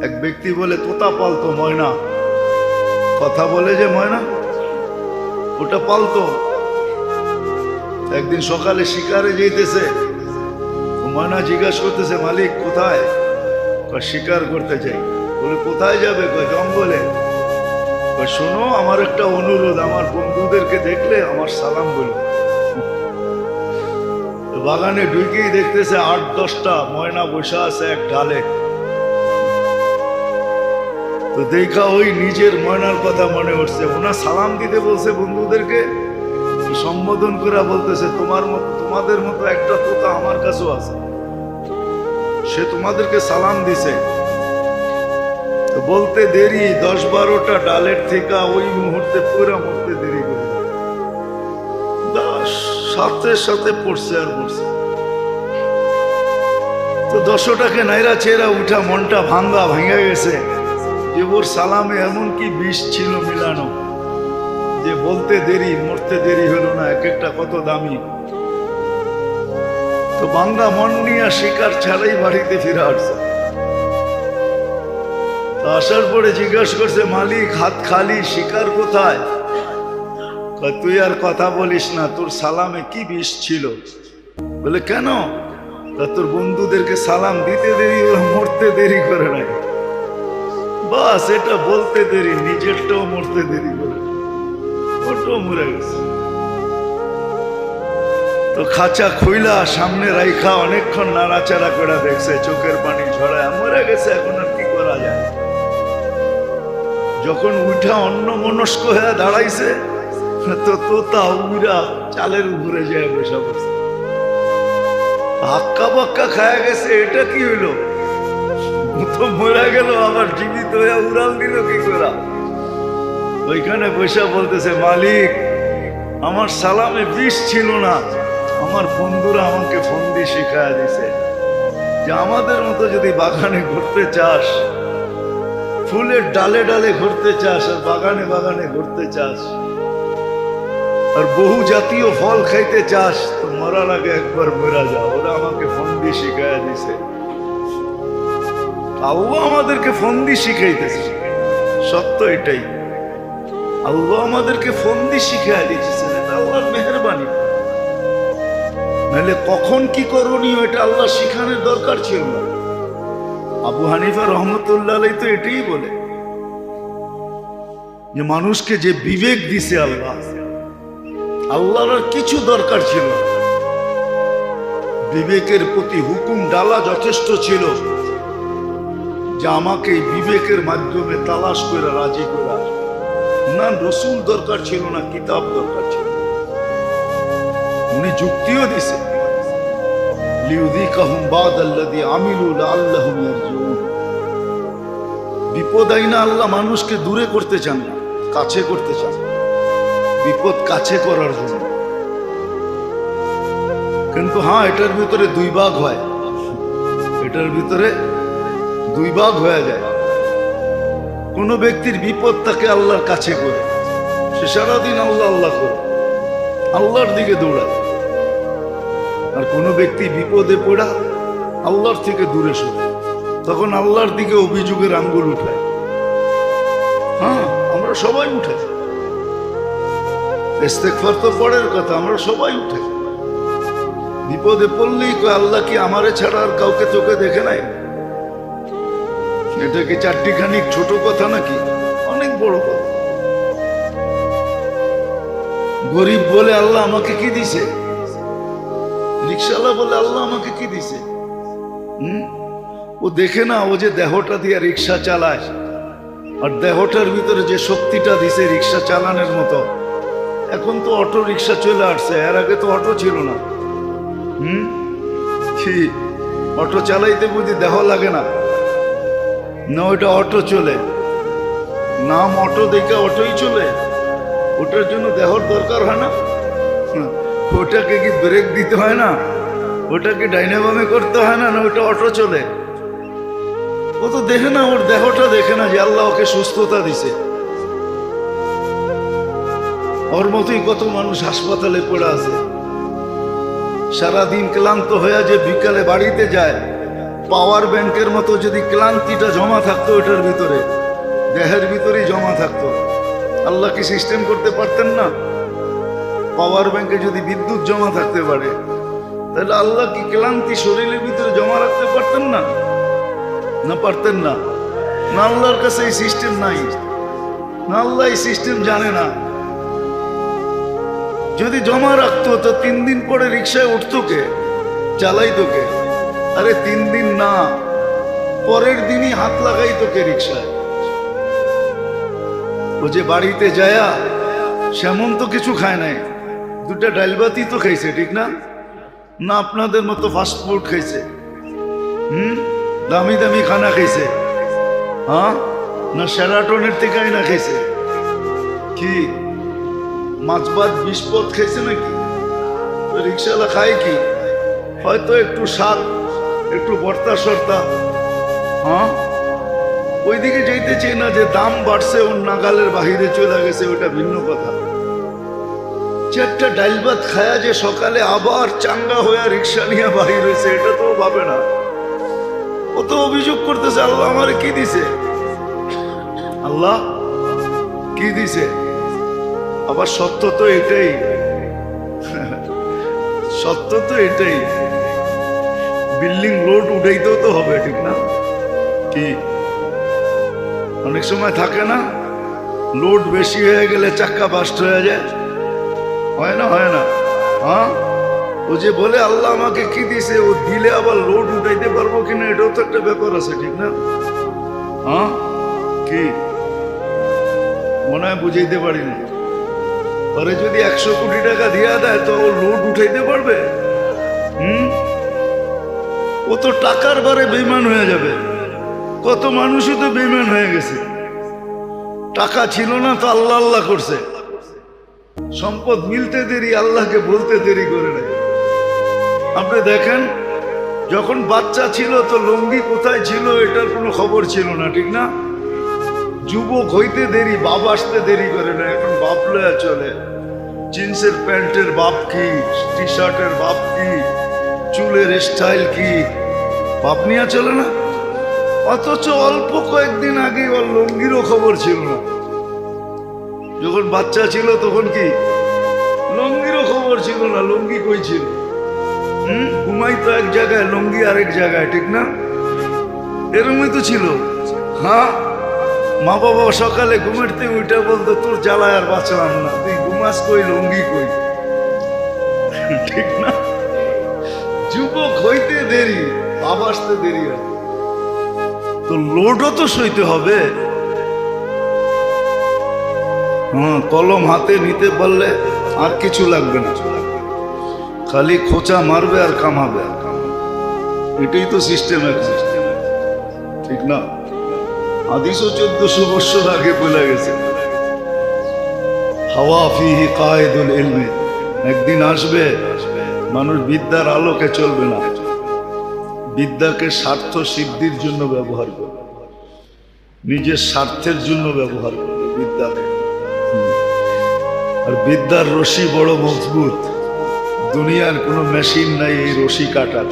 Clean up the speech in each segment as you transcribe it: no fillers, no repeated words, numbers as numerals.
এক ব্যক্তি বলে তোতা পালতো ময়না, কথা বলে যে ময়না, ওটা পালতো। একদিন সকালে শিকারে যেতেছে, ময়না জিজ্ঞাসা করতেছে মালিক কোথায়? শিকার করতে চাই। বলে কোথায় যাবে? জঙ্গলে। শোনো আমার একটা অনুরোধ, আমার বন্ধুদেরকে দেখলে আমার সালাম বলো। বাগানে ঢুকেই দেখতেছে 8-10টা ময়না বসে আছে এক ডালে। তো দেখা ওই নিজের ময়নার কথা মনে উঠছে, ওনার সালাম দিতে বলছে বন্ধুদেরকে, সম্বোধন করে বলতেছে তোমাদের মতো একটা তোতা আমার কাছেও আছে, সে তোমাদেরকে সালাম দিছে। বলতে দেরি 10-12টা ডালের থেকে ওই মুহূর্তে পুরা মরতে দেরি করে সাথে সাথে পড়ছে আর পড়ছে। তো 10টাকে নাইরা চেরা উঠা মনটা ভাঙা গেছে যে ওর সালামে এমন কি বিষ ছিল মিলানো যে বলতে দেরি মরতে দেরি হলো না, এক একটা কত দামি। তো ভাঙ্গা মন নিয়ে শিকার ছাড়াই বাড়িতে ফিরে আসছে। আসার পরে জিজ্ঞাসা করছে মালিক হাত খালি, শিকার কোথায়? তুই আর কথা বলিস না, তোর সালামে কি বিষ ছিল? বলে কেন? তোর বন্ধুদেরকে সালাম দিতে দেরি হলো, মরতে দেরি করে নাই। বাস এটা বলতে দেরি, নিজেরটাও মরতে দেরি করে, ওটাও মরে গেছে। তো খাঁচা খুইলা সামনে রাইখা অনেকক্ষণ নাড়াচাড়া করে দেখছে, চোখের পানি ঝরায়, মরে গেছে, এখন আর কি করা যায়। যখন উঠা অন্য মনস্ক হয়ে দাঁড়াইছে, তো তোতা উইরা চালের উপরে যায় বসে বসে হাক্কা বাক্কা খায়া গেছে। এটা কি হইলো? তো মরে গেল, আবার জীবিত হয়ে উড়াল দিল কি করে? ওইখানে বসে বলতেছে মালিক আমার সালামে বিষ ছিল না, আমার বন্ধুরা আমাকে ফন্দি শিখায়া দিছে যে আমাদের মতো যদি বাগানে ঘুরতে চাস, ফুলের ডালে ডালে ঘুরতে চাস, আর বাগানে বাগানে ঘুরতে চাস, আর বহু জাতীয় ফল খাইতে চাস, তো মরার আগে একবার মরা যা। ওরা আমাকে ফন্দি শিখাইয়া দিছে। আল্লাহ আমাদেরকে ফন্দি শিখাইতেছে, সত্য এটাই। আল্লাহ আমাদেরকে ফন্দি শিখাইয়া দিতেছে, এটা আল্লাহর মেহেরবানি। নাহলে কখন কি করণীয় এটা আল্লাহ শিখানোর দরকার ছিল না। আবু হানিফা রহমতুল্লাহ আলাইহি তো এটাই বলে যে মানুষকে যে বিবেক দিছে আল্লাহ, আল্লাহর আর কিছু দরকার ছিল না। বিবেকের প্রতি হুকুম ডালা যথেষ্ট ছিল যে আমাকে বিবেকের মাধ্যমে তালাশ করে রাজি করা। না রসুল দরকার ছিল না, কিতাব দরকার ছিল। উনি যুক্তিও দিছে লিউযিকাহুম বাদাল্লাযী আমিলু লাআল্লাহুম ইয়ারজিউন। বিপদ আইনা আল্লাহ মানুষকে দূরে করতে চান না, কাছে করতে চান, বিপদ কাছে করার জন্য। কিন্তু হ্যাঁ, এটার ভিতরে দুই ভাগ হয়, এটার ভিতরে দুই ভাগ হয়ে যায়। কোন ব্যক্তির বিপদ তাকে আল্লাহর কাছে করে, সে সারাদিন আল্লাহ আল্লাহ করে আল্লাহর দিকে দৌড়ায়। আর কোন ব্যক্তি বিপদে পড়া আল্লাহর থেকে দূরে সরে, তখন আল্লাহর দিকে অভিযোগের আঙ্গুল উঠায়। হ্যাঁ, আমরা সবাই উঠে, ইস্তেগফার তো পরের কথা, আমরা সবাই উঠে। বিপদে পড়লেই কয় আল্লাহ কি আমারে ছাড়া আর কাউকে চোখে দেখে নাই? এটা কি চারটিখানি ছোট কথা নাকি? অনেক বড় কথা। গরিব বলে আল্লাহ আমাকে কি দিছে, রিক্সাওয়ালা বলে আল্লাহ আমাকে কি দিছে। ও দেখে না, ও যে দেহটা দিয়ে রিক্সা চালায়, আর দেহটার ভিতরে যে শক্তিটা দিছে রিক্সা চালানোর মতো। এখন তো অটো রিক্সা চলে আসছে, এর আগে তো অটো ছিল না। কি অটো চালাইতে বুঝি দেহ লাগে না? না, ওইটা অটো চলে, নাম অটো দেখে অটোই চলে। ওটার জন্য দেহর দরকার হয় না? ওটাকে কি ব্রেক দিতে হয় না? ওটাকে ডাইনে বামে করতে হয় না? না, ওটা অটো চলে। ও তো দেখে না, ওর দেহটা দেখে না যে আল্লাহ ওকে সুস্থতা দিছে। ওর মতোই কত মানুষ হাসপাতালে পড়ে আছে, সারাদিন ক্লান্ত হয়ে যে বিকালে বাড়িতে যায়, পাওয়ার ব্যাংকের মতো যদি ক্লান্তিটা জমা থাকতো ওটার ভিতরে, দেহের ভিতরেই জমা থাকতো, আল্লাহ কি সিস্টেম করতে পারতেন না? পাওয়ার ব্যাংকে যদি বিদ্যুৎ জমা থাকতে পারে, তাহলে আল্লাহ কি ক্লান্তি শরীরের ভিতরে জমা রাখতে পারতেন না? না পারতেন না? না আল্লাহর কাছে এই সিস্টেম নাই, না আল্লাহ এই সিস্টেম জানে না। যদি জমা রাখতো তো 3 দিন পরে রিক্সায় উঠতো কে, চালাইতো কে? আরে 3 দিন না, পরের দিনই হাত লাগাইতো কে রিক্সায়? ও যে বাড়িতে যায়া সেমন তো কিছু খায় নাই, 2টা ডাল ভাতই তো খাইছে, ঠিক না? না আপনাদের মতো ফাস্ট ফুড খাইছে, দামি দামি খানা খাইছে, হ্যাঁ? না সেরাটনের থেকে না খাইছে? কি মাছ ভাত 20 পদ খাইছে নাকি? রিক্সাওয়ালা খায় কি? হয়তো একটু শাক, একটু ভর্তা সর্তা, হ্যাঁ? ওইদিকে যাইতে চাই না যে দাম বাড়ছে, ওর নাগালের বাহিরে চলে গেছে, ওটা ভিন্ন কথা। 4টা ডাল ভাত খায়া যে সকালে আবার চাঙ্গা হয়ে রিক্সা নিয়ে বাহির হয়েছে, এটা তো ভাবে না। ও তো অভিযোগ করতেছে, আল্লাহ আমার কি দিছে, আল্লাহ কি দিছে। আবার সত্য তো এটাই, সত্য তো এটাই, বিল্ডিং লোড উঠাইতেও তো হবে, ঠিক না? কি অনেক সময় থাকে না, লোড বেশি হয়ে গেলে চাক্কা বাস্ট হয়ে যায়, হয় না? হয় না? হ্যাঁ, ও যে বলে আল্লাহ আমাকে কি দিছে, ও দিলে আবার লোড উঠাইতে পারবো কিনা, এটাও তো একটা ব্যাপার আছে, ঠিক না? হ্যাঁ, কি মনে হয় বুঝাইতে পারি না। পরে যদি 100 কোটি টাকা দিয়া দেয় তো ও লোড উঠাইতে পারবে? ও তো টাকার বারে বেইমান হয়ে যাবে। কত মানুষই তো বেইমান হয়ে গেছে, টাকা ছিল না তো আল্লাহ আল্লাহ করছে, সম্পদ মিলতে দেরি, আল্লাহকে বলতে দেরি করে নাই। আপনি দেখেন, যখন বাচ্চা ছিল তো লুঙ্গি কোথায় ছিল এটার কোনো খবর ছিল না, ঠিক না? যুবক হইতে দেরি, বাপ আসতে দেরি করে না, এখন বাপ লয়া চলে। জিন্সের প্যান্টের বাপ কি, টি শার্টের বাপ কি, চুলের স্টাইল কি, বাপ নিয়ে চলে না। অথচ অল্প কয়েকদিন আগে ওর লুঙ্গিরও খবর ছিল না। যখন বাচ্চা ছিল তখন কি লুঙ্গিরও খবর ছিল না, লুঙ্গি কই ছিল? ঘুমাইতো এক জায়গায়, লুঙ্গি আরেক জায়গায়, ঠিক না? এরকমই তো ছিল। হ্যাঁ, মা বাবা সকালে ঘুমাইতে উঠে বলতো, তোর জ্বালায় আর বাঁচলাম না, তুই ঘুমাস কই, লুঙ্গি কই, ঠিক না? যুবক হইতে দেরি, বাপ আসতে দেরি হয়, তো লোডও তো সইতে হবে। হ্যাঁ, কলম হাতে নিতে পারলে আর কিছু লাগবে না, খালি খোঁচা মারবে আর কামাবে, এটাই তো সিস্টেম আছে, ঠিক না? হাদিসও 1400 বছর আগে বলে গেছে, হাওয়া ফিহি কায়েদুল ইলমি, একদিন আসবে মানুষ বিদ্যার আলোকে চলবে না, বিদ্যাকে স্বার্থ সিদ্ধির জন্য ব্যবহার করবে, নিজের স্বার্থের জন্য ব্যবহার করবে বিদ্যাকে। আর বিদ্যার রশি বড় মজবুত, দুনিয়ার কোনো মেশিন নাই এই রশি কাটার,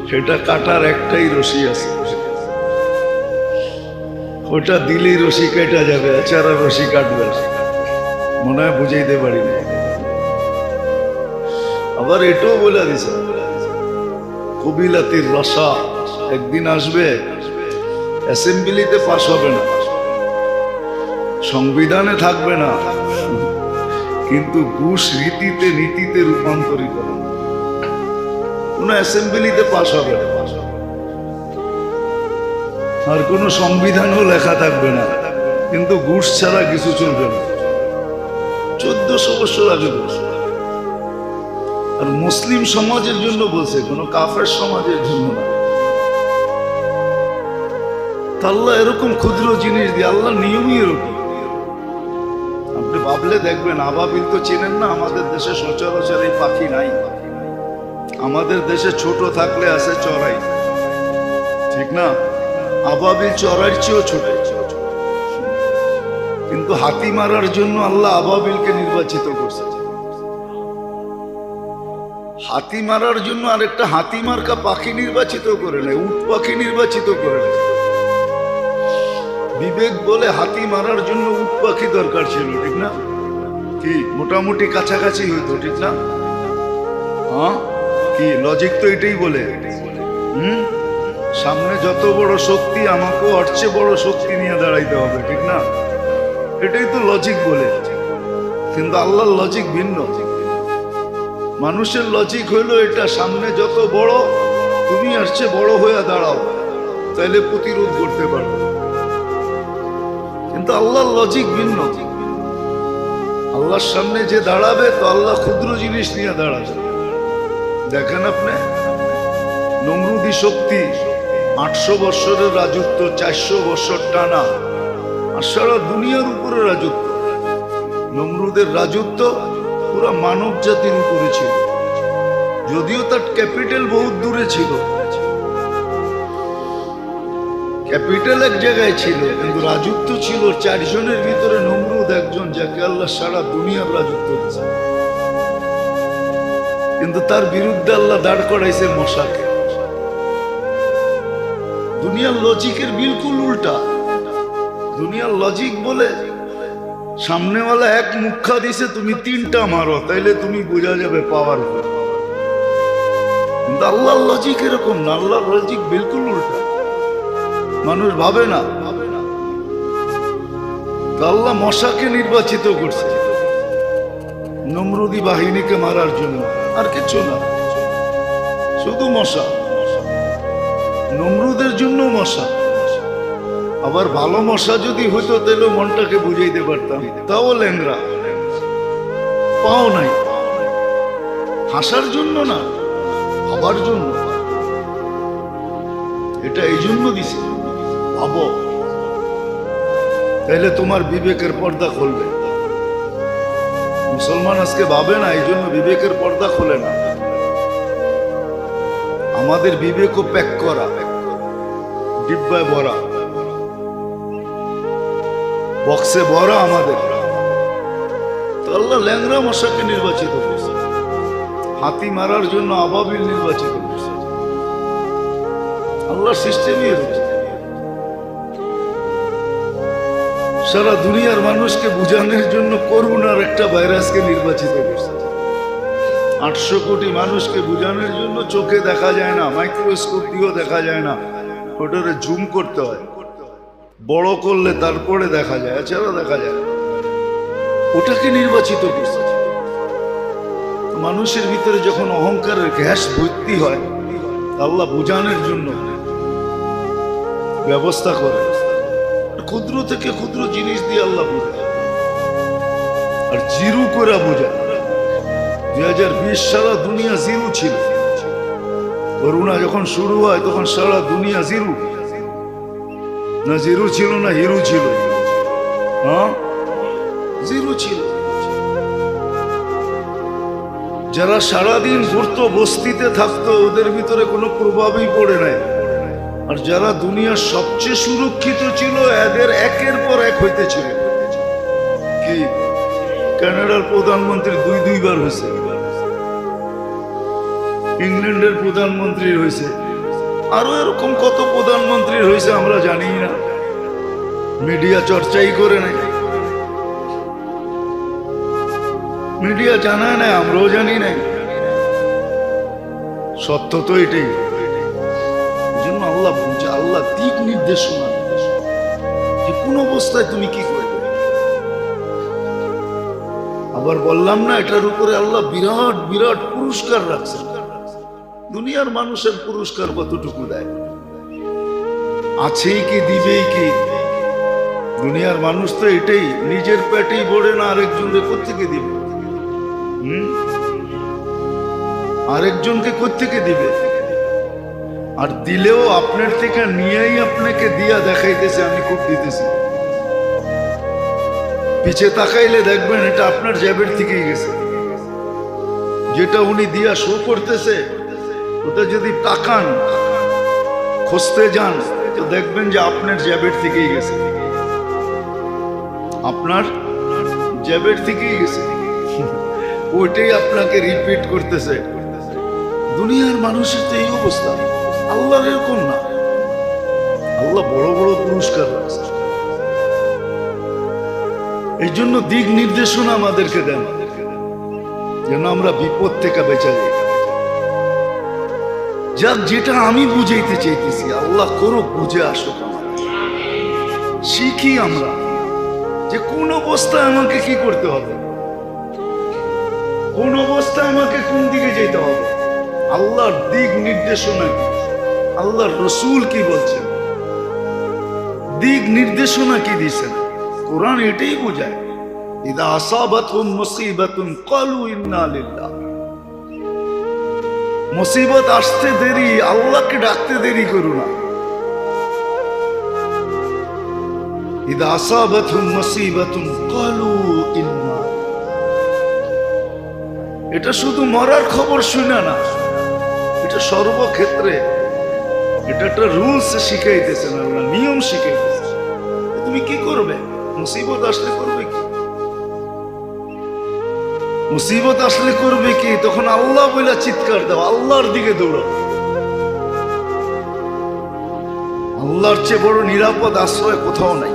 সেটা কাটার একটাই রশি আছে, ওটা দিলেই রশি কেটে যাবে, এছাড়া রশি কাটবে। মনে হয় বুঝাইতে পারি না। আবার এটাও বলে দিছে, কবিলাতির রসা, একদিন আসবে অ্যাসেম্বলিতে পাশ হবে না, সংবিধানে থাকবে না, কিন্তু ঘুষ রীতিতে নীতিতে রূপান্তরিত হবে, কোন অ্যাসেম্বলিতে পাশ হবে না, আর কোনো সংবিধানও লেখা থাকবে না, কিন্তু ঘুষ ছাড়া কিছু চলবে না। 1400 বছর আগে বলছে, আর মুসলিম সমাজের জন্য বলছে, কোনো কাফের সমাজের জন্য না। আল্লাহ এরকম ক্ষুদ্র জিনিস দিয়ে, আল্লাহ নিয়মই এরকম। আপনি ভাবলে দেখবেন, আবাবিল তো চেনেন না, আমাদের দেশে সচরাচর এই পাখি নাই। আমাদের দেশে ছোট থাকলে আছে চড়াই, ঠিক না? আবাবিল চড়াইয়ের চেয়েও ছোট, কিন্তু হাতি মারার জন্য আল্লাহ আবাবিলকে নির্বাচিত করছে। হাতি মারার জন্য আরেকটা হাতি মার্কা পাখি নির্বাচিত করে নেয়, উট পাখি নির্বাচিত করে নেয়। বিবেক বলে হাতি মারার জন্য উট পাখি দরকার ছিল, ঠিক না? কি মোটামুটি কাছাকাছি হইতো, ঠিক না? হ্যাঁ, কি লজিক তো এটাই বলে। সামনে যত বড় শক্তি, আমাকেও ওর চেয়ে বড় শক্তি নিয়ে দাঁড়াইতে হবে, ঠিক না? এটাই তো লজিক বলে। কিন্তু আল্লাহর লজিক ভিন্ন। মানুষের লজিক হইলো এটা, সামনে যত বড়, তুমি আর চেয়ে বড় হয়ে দাঁড়াও, তাইলে প্রতিরোধ করতে পারবে। কিন্তু আল্লাহর লজিক ভিন্ন। আল্লাহর সামনে যে দাঁড়াবে, তো আল্লাহ ক্ষুদ্র জিনিস নিয়ে দাঁড়াবে। দেখেন আপনি, নমরুদি শক্তি 800 বৎসরের রাজত্ব, 400 বৎসর টানা, আর সারা দুনিয়ার উপরে রাজত্ব। নমরুদের রাজত্ব পুরা মানব জাতির উপরে ছিল, যদিও তার ক্যাপিটাল বহুত দূরে ছিল। ক্যাপিটাল এক জায়গায় ছিল, কিন্তু রাজত্ব ছিল 4 জনের ভিতরে নমরুদ একজন, যাকে আল্লাহ সারা দুনিয়ার রাজত্ব দিয়েছে। কিন্তু তার বিরুদ্ধে আল্লাহ দাঁড় করাইছে মশাকে। দুনিয়ার লজিকের বিলকুল উল্টা। দুনিয়ার লজিক বলে সামনেওয়ালা এক মুখা দিছে, তুমি 3টা মারো, তাইলে তুমি বোঝা যাবে পাওয়ার। কিন্তু আল্লাহর লজিক এরকম না, আল্লাহর লজিক বিলকুল উল্টা। মানুষ ভাবে না। আল্লাহ মশাকে নির্বাচিত করছে নমরুদি বাহিনীকে মারার জন্য, আর কিছু না, শুধু মশা। নমরুদের জন্য মশা। আবার ভালো মশা যদি হইতো, তাহলে মনটাকে বুঝাইতে পারতাম। তাও ল্যাংরা, পাও নাই। হাসার জন্য না, ভাবার জন্য। এটা এই জন্য দিছে, ভাবো, তাহলে তোমার বিবেকের পর্দা খুলবে। মুসলমান আজকে ভাবে না, এই জন্য বিবেকের পর্দা খোলে না। আমাদের বিবেকও প্যাক করা, ডিব্বায় ভরা, বক্সে ভরা আমাদের। তো আল্লাহ ল্যাংরা মশাকে নির্বাচিত করছে, হাতি মারার জন্য আবাবিল নির্বাচিত করছে। আল্লাহর সিস্টেমই এরকম। সারা দুনিয়ার মানুষকে বুঝানোর জন্য করোনার একটা ভাইরাসকে নির্বাচিত করছে। 800 কোটি মানুষকে বুঝানোর জন্য চোখে দেখা যায় না, মাইক্রোস্কোপ দিয়েও দেখা যায় না, ওটারে জুম করতে হয়, বড় করলে তারপরে দেখা যায়, এছাড়া দেখা যায় না। ওটাকে নির্বাচিত করছে। মানুষের ভিতরে যখন অহংকারের গ্যাস ভর্তি হয়, আল্লাহ বুঝানোর জন্য ব্যবস্থা করে। ক্ষুদ্র থেকে ক্ষুদ্র জিনিস দিয়ে আল্লাহ বোঝায়, আর জিরু করে বোঝায়। 2020 সারা দুনিয়া জিরু ছিল। করোনা যখন শুরু হয়, তখন সারা দুনিয়া জিরু। না জিরু ছিল, না হিরু ছিল। হ্যাঁ, জিরু ছিল। যারা সারাদিন ঘুরতো, বস্তিতে থাকতো, ওদের ভিতরে কোনো প্রভাবই পড়ে নাই। আর যারা দুনিয়ার সবচেয়ে সুরক্ষিত ছিল, এদের একের পর এক হইতেছিল। কি, কানাডার প্রধানমন্ত্রী 2বার হয়েছে, ইংল্যান্ডের প্রধানমন্ত্রী হয়েছে, আরো এরকম কত প্রধানমন্ত্রী হয়েছে আমরা জানি না, মিডিয়া চর্চাই করে নাই। মিডিয়া জানায় নাই, আমরাও জানি নাই। সত্য তো এটাই। আল্লাহ বুঝে, আল্লাহ দিক নির্দেশনা যে কোন অবস্থায় তুমি কি করবে। আবার বললাম না, এটার উপরে আল্লাহ বিরাট বিরাট পুরস্কার রাখছে। দুনিয়ার মানুষের পুরস্কার কতটুকু দেয়, আছেই কি দিবেই কি। দুনিয়ার মানুষ তো এটাই, নিজের পেটেই ভরে না, আরেকজনকে কোত্থেকে দিবে? আরেকজনকে কোত্থেকে দিবে? আর দিলেও আপনার থেকে নিয়েই আপনাকে দিয়া দেখাইতেছে আমি খুব দিতেছি। পিছে তাকাইলে দেখবেন এটা আপনার জ্যাবের থেকেই গেছে। যেটা উনি দিয়া শো করতেছে, ওটা যদি তাকান, খুঁজতে যান, তো দেখবেন যে আপনার জ্যাবের থেকেই গেছে, আপনার জ্যাবের থেকেই গেছে। ওইটাই আপনাকে রিপিট করতেছে, দুনিয়ার মানুষের তো এই অবস্থা, আল্লাহর এরকম না। আল্লাহ বড় বড় পুরস্কার রাখছে। এই জন্য দিক নির্দেশনা আমাদেরকে দেন, যেন আমরা বিপদ থেকে বেঁচে যাই। যাক, যেটা আমি বুঝাইতে চাইতেছি আল্লাহ করো, বুঝে আসো, শিখি আমরা যে কোন অবস্থায় আমাকে কি করতে হবে, কোন অবস্থায় আমাকে কোন দিকে যেতে হবে। আল্লাহর দিক নির্দেশনা কি, আল্লাহর রসুল কি বলছেন, দিক নির্দেশনা কি দিয়েছেন, কোরআন এটাই বোঝায়। ইদা আসাবাতহুম মুসিবাতুন ক্বালু ইন্না লিল্লাহ। মুসিবত আসতে দেরি, আল্লাহকে ডাকতে দেরি করো না। ইদা আসাবাতহুম মুসিবাতুন ক্বালু ইন্না। এটা শুধু মরার খবর শুনে না, এটা সর্বক্ষেত্রে, এটা একটা রুলস শিখাইতেছেন আল্লাহ, নিয়ম শিখাইতেছেন। তুমি কি করবে মুসিবত আসলে, করবে কি, মুসিবত আসলে করবে কি? তখন আল্লাহ বলে চিৎকার দাও, আল্লাহর দিকে দৌড়াও। আল্লাহর চেয়ে বড় নিরাপদ আশ্রয় কোথাও নাই।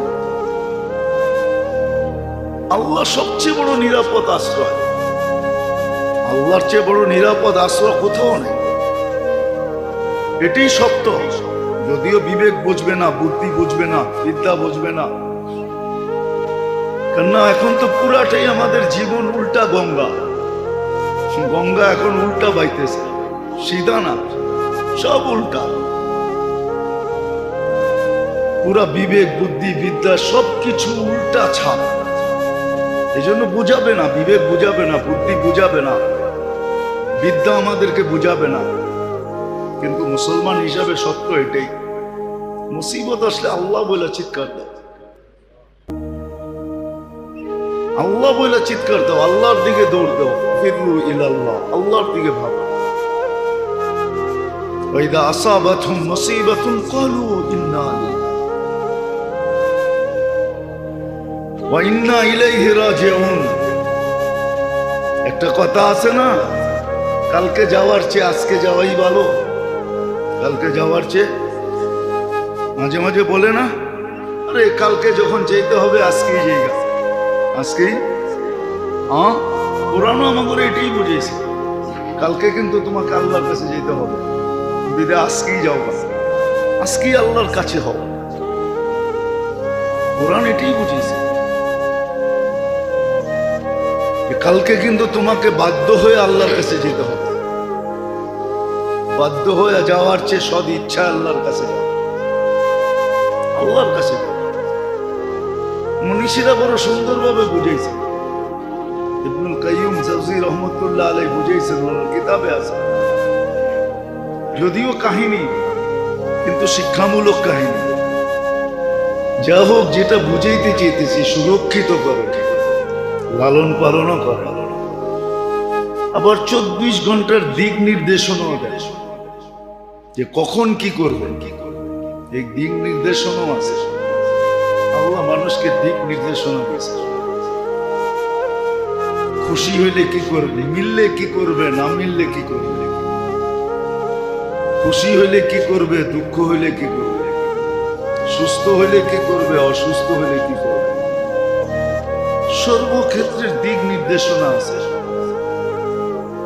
আল্লাহ সবচেয়ে বড় নিরাপদ আশ্রয়, আল্লাহর চেয়ে বড় নিরাপদ আশ্রয় কোথাও নেই। এটাই সত্য। যদিও বিবেক বুঝবে না, বুদ্ধি বুঝবে না, বিদ্যা বুঝবে না, কেননা এখন তো পুরাটাই আমাদের জীবন উল্টা গঙ্গা। গঙ্গা এখন উল্টা বাইতেছে, সিধা না, সব উল্টা। পুরা বিবেক বুদ্ধি বিদ্যা সবকিছু উল্টা ছাপ। এই জন্য বুঝাবে না, বিবেক বুঝাবে না, বুদ্ধি বুঝাবে না, বিদ্যা আমাদেরকে বুঝাবে না। কিন্তু মুসলমান হিসাবে সত্য এটাই, মুসিবত আসলে আল্লাহ বলে চিৎকার দাও, আল্লাহ বলে চিৎকার দাও, আল্লাহর দিকে দৌড় দাও। ফিরু ইলাল্লাহ, আল্লাহর দিকে ভাবো। ওয়াইদা আসাবাতহুম মুসিবাতুন ক্বালু ইন্না ওয়া ইন্না ইলাইহি রাজিউন। একটা কথা আছে না, কালকে যাওয়ার চেয়ে আজকে যাওয়াই ভালো। কালকে যাওয়ার চেয়ে, মাঝে মাঝে বলে না, আরে কালকে যখন যেতে হবে আজকেই যাইগা, আজকেই। হ্যাঁ, কোরআনও আমাকে এটাই বুঝিয়েছে, কালকে কিন্তু তোমাকে আল্লাহর কাছে যেতে হবে, বিদে আজকেই যাও, আজকেই আল্লাহর কাছে হও। কোরআন এটাই বুঝিয়েছে, কালকে কিন্তু তোমাকে বাধ্য হয়ে আল্লাহর কাছে যেতে হবে। বাধ্য হয়ে যাওয়ার চেয়ে সদ ইচ্ছা আল্লাহর কাছে যাও, আল্লাহর কাছে যাও। মনীষীরা বড় সুন্দরভাবে বুঝাইছে, ইবনুল কাইয়ুম জাওজি রহমতুল্লাহ আলাইহি বুঝাইছেন, ওনার কিতাবে আছে। যদিও কাহিনী, কিন্তু শিক্ষামূলক কাহিনী। যা হোক, যেটা বুঝাইতে চেয়েছি, সুরক্ষিত করো, লালন পালনও করে, আবার 24 ঘন্টার দিক নির্দেশনাও দেয় যে কখন কি করবেন। এই দিক নির্দেশনাও আছে, আল্লাহ মানুষকে দিক নির্দেশনা দিয়েছে। খুশি হইলে কি করবে, মিললে কি করবে, না মিললে কি করবে, খুশি হইলে কি করবে, দুঃখ হইলে কি করবে, সুস্থ হইলে কি করবে, অসুস্থ হইলে কি করবে, সর্বক্ষেত্রের দিক নির্দেশনা আছে।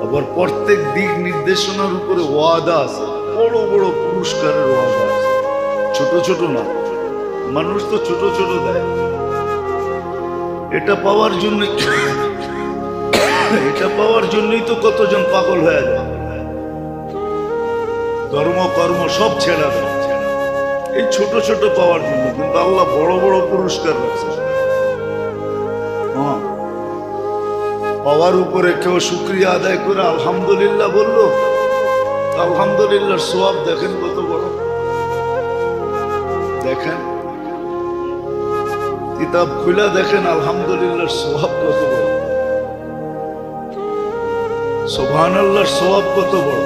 আবার প্রত্যেক দিক নির্দেশনার উপরে ওয়াদা আছে, বড় বড় পুরস্কারের ওয়াদা আছে, ছোট ছোট না। মানুষ তো ছোট ছোট দেয়, এটা পাওয়ার জন্য, এটা পাওয়ার জন্যই তো কতজন পাগল হয়ে যায়, ধর্ম কর্ম সব ছেড়া দেয় এই ছোট ছোট পাওয়ার জন্য। কিন্তু আল্লাহ বড় বড় পুরস্কার রাখছে। পাওয়ার উপরে কেউ শুকরিয়া আদায় করে আলহামদুলিল্লাহ বললো, আলহামদুলিল্লাহর সওয়াব দেখেন কত বড়। দেখেন, কিতাব খুলে দেখেন আলহামদুলিল্লাহর সওয়াব কত বড়, সুবহানাল্লাহর সওয়াব কত বড়।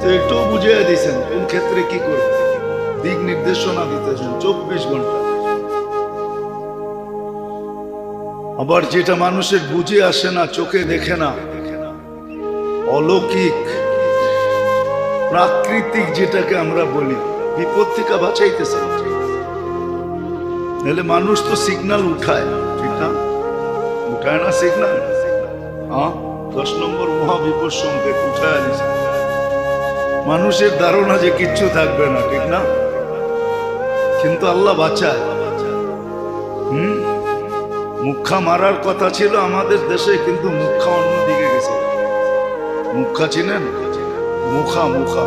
তো এটাও বুঝিয়ে দিয়েছেন কোন ক্ষেত্রে কি করবে, দিক নির্দেশনা দিতেছেন 24 ঘন্টা। আবার যেটা মানুষের বুঝে আসে না, চোখে দেখে না, অলৌকিক প্রাকৃতিক যেটাকে আমরা বলি, বিপদ থেকে বাঁচাইতেছে। নাহলে মানুষ তো সিগন্যাল উঠায়, ঠিক না? উঠায় না সিগন্যাল? হ্যাঁ, 10 নম্বর মহাবিপদ সংকেত উঠায় আনিছে। মানুষের ধারণা যে কিচ্ছু থাকবে না, ঠিক না? কিন্তু আল্লাহ বাঁচায়। মুখা মারার কথা ছিল আমাদের দেশে, কিন্তু মুখা অন্যদিকে গেছে। মুখা চিনেন? মুখা মুখা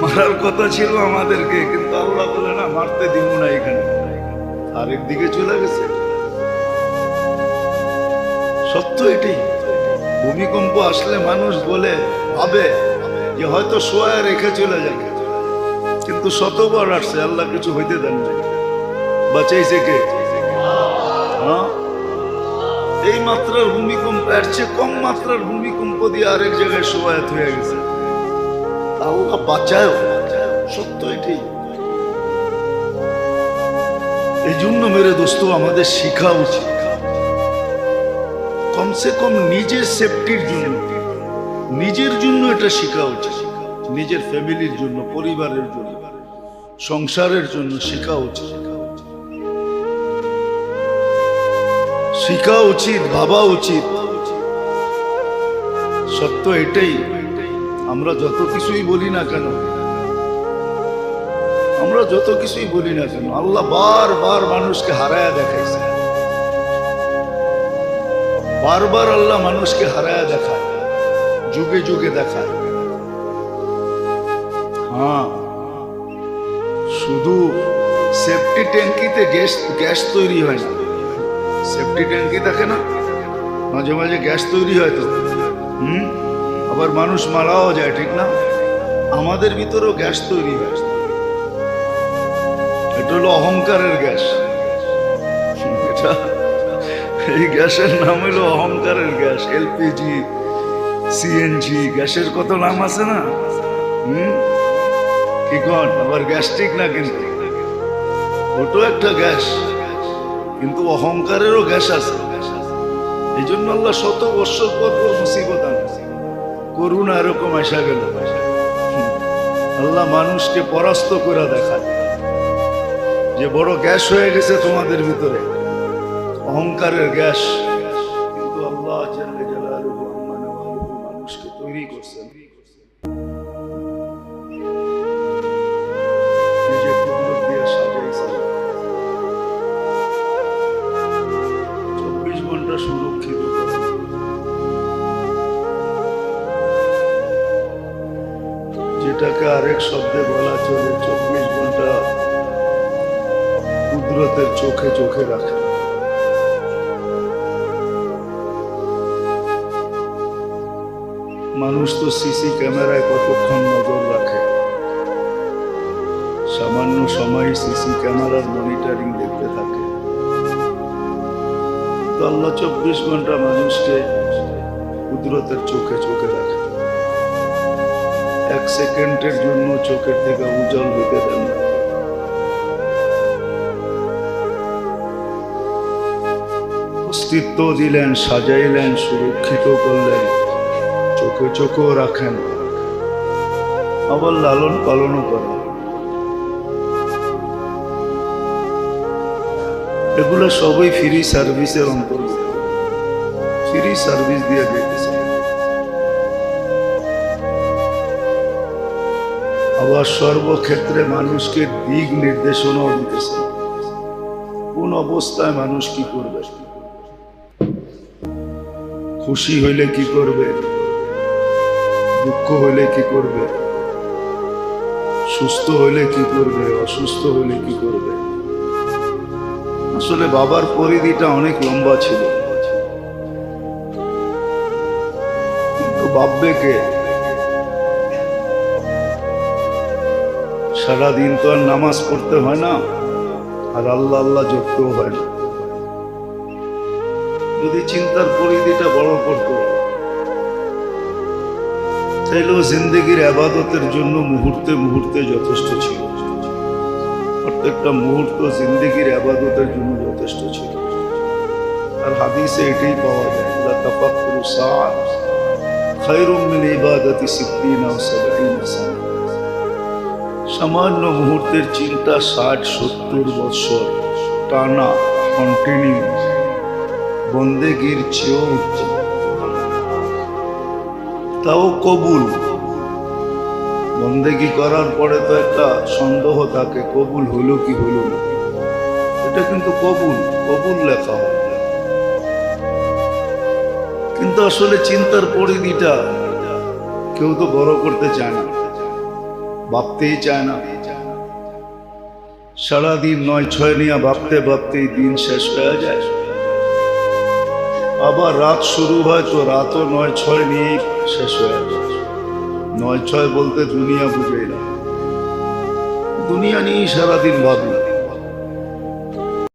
মারার কথা ছিল আমাদেরকে, কিন্তু আল্লাহ বলে না, মারতে দিব না, এখানে আরেক দিকে চলে গেছে। সত্য এটাই। ভূমিকম্প আসলে মানুষ বলে ভাবে যে হয়তো শোয়া রেখে চলে যাবে, কিন্তু শতবার আসছে, আল্লাহ কিছু হইতে দেন না। বাঁচাইছে কে? হ্যাঁ, এই মাত্রার ভূমিকম্প, এর চেয়ে কম মাত্রার ভূমিকম্প দিয়ে আরেক জায়গায় শোয়াত হয়ে গেছে। আল্লাহ বাঁচায়। সত্য এটাই। এই জন্য মেরে দোস্ত, আমাদের শিখা উচিত কমসে কম নিজের সেফটির জন্য, নিজের জন্য এটা শিখা উচিত। নিজের ফ্যামিলির জন্য, পরিবারের জন্য, সংসারের জন্য শিখা উচিত। শিখা উচিত, ভাবা উচিত। সত্য এটাই। আমরা যত কিছুই বলি না কেন, আমরা যত কিছুই বলি না কেন, আল্লাহ বারবার মানুষকে হারায়া দেখাইছে। বারবার আল্লাহ মানুষকে হারায়া দেখায়, যুগে যুগে দেখায়। হ্যাঁ, শুধু সেফটি ট্যাঙ্কিতে গ্যাস তৈরি হয় না। সেফটি ট্যাঙ্কি থাকে না, মাঝে মাঝে গ্যাস তৈরি হয় তো, আবার মানুষ মারাও যায়, ঠিক না? আমাদের ভিতরেও গ্যাস তৈরি হয়। এটা হলো অহংকারের গ্যাস। এটা, এই গ্যাসের নাম হলো অহংকারের গ্যাস। এলপিজি, সিএনজি, গ্যাসের কত নাম আছে না? কি কন? আবার গ্যাস্ট্রিক না, কিন্তু ওটাও একটা গ্যাস, কিন্তু অহংকারেরও গ্যাস আছে। এই জন্য আল্লাহ শত বৎসর পর মুসিবত আনছে, করুণা এরকম আসা গেল। আল্লাহ মানুষকে পরাস্ত করে দেখায় যে বড় গ্যাস হয়ে গেছে তোমাদের ভিতরে, অহংকারের গ্যাস। কিন্তু আল্লাহ জাল্লে জালালুহু মানুষকে তৈরি করছেন, নিজের কুদরত দিয়ে সাজাইছেন। 24 ঘন্টা সুরক্ষিত করেন। যেটাকে আরেক শব্দে বলা চলে, 24 ঘন্টা কুদরতের চোখে চোখে রাখে। মানুষ তো সিসি ক্যামেরায় কতক্ষণ নজর রাখে, সামান্য সময় সিসি ক্যামেরার মনিটরিং দেখতে থাকে। তো আল্লাহ 24 ঘন্টা মানুষকে কুদরতের চোখে চোখে রাখে। 1 সেকেন্ডের জন্য চোখের থেকে উজ্জ্বল হইতে দেন না। অস্তিত্ব দিলেন, সাজাইলেন, সুরক্ষিত করলেন, চোখে চোখেও রাখেন, আবার লালন পালনও করেন। এগুলো সবই ফ্রি সার্ভিসের অন্তর্গত। ফ্রি সার্ভিস দিয়ে দিতেছে। আবার সর্বক্ষেত্রে মানুষকে দিক নির্দেশনাও দিতেছে, কোন অবস্থায় মানুষ কি করবে, খুশি হইলে কি করবে, দুঃখ হইলে কি করবে, সুস্থ হইলে কি করবে, অসুস্থ হইলে কি করবে। আসলে বাবার পরিধিটা অনেক লম্বা ছিল, কিন্তু ভাববে কে? সারাদিন তো আর নামাজ পড়তে হয় না, আর আল্লাহ আল্লাহ জপতেও হয় না। যদি চিন্তার পরিধিটা বড় করত, তাইলেও জিন্দগির ইবাদতের জন্য মুহূর্তে মুহূর্তে যথেষ্ট ছিল। প্রত্যেকটা মুহূর্ত জিন্দগির ইবাদতের জন্য যথেষ্ট ছিল। আর হাদিসে এটাই পাওয়া যায়, লা তাফাক্কুরু সাআত খায়রুম মিন ইবাদাতি 60 আও 70 সানা। সামান্য মুহূর্তের চিন্তা 60-70 বছর টানা কন্টিনিউ বন্দেগীর চেয়েও উত্তম। তাও কবুল। বন্দেগী করার পরে তো একটা সন্দেহ থাকে, কবুল হলো কি হলো না। এটা কিন্তু কবুল, কবুল লেখা হয়, কিন্তু আসলে চিন্তার পরিধিটা কেউ তো বড় করতে চায় না, ভাবতেই চায় না। সারাদিন 9-6 নিয়ে ভাবতে ভাবতেই দিন শেষ হয়ে যায়। আবার রাত শুরু হয় তো রাতও 9-6 নিয়েই শেষ হয়ে যায়। 9-6 বলতে দুনিয়া বুঝেই না, দুনিয়া নিয়েই সারাদিন ভাবি।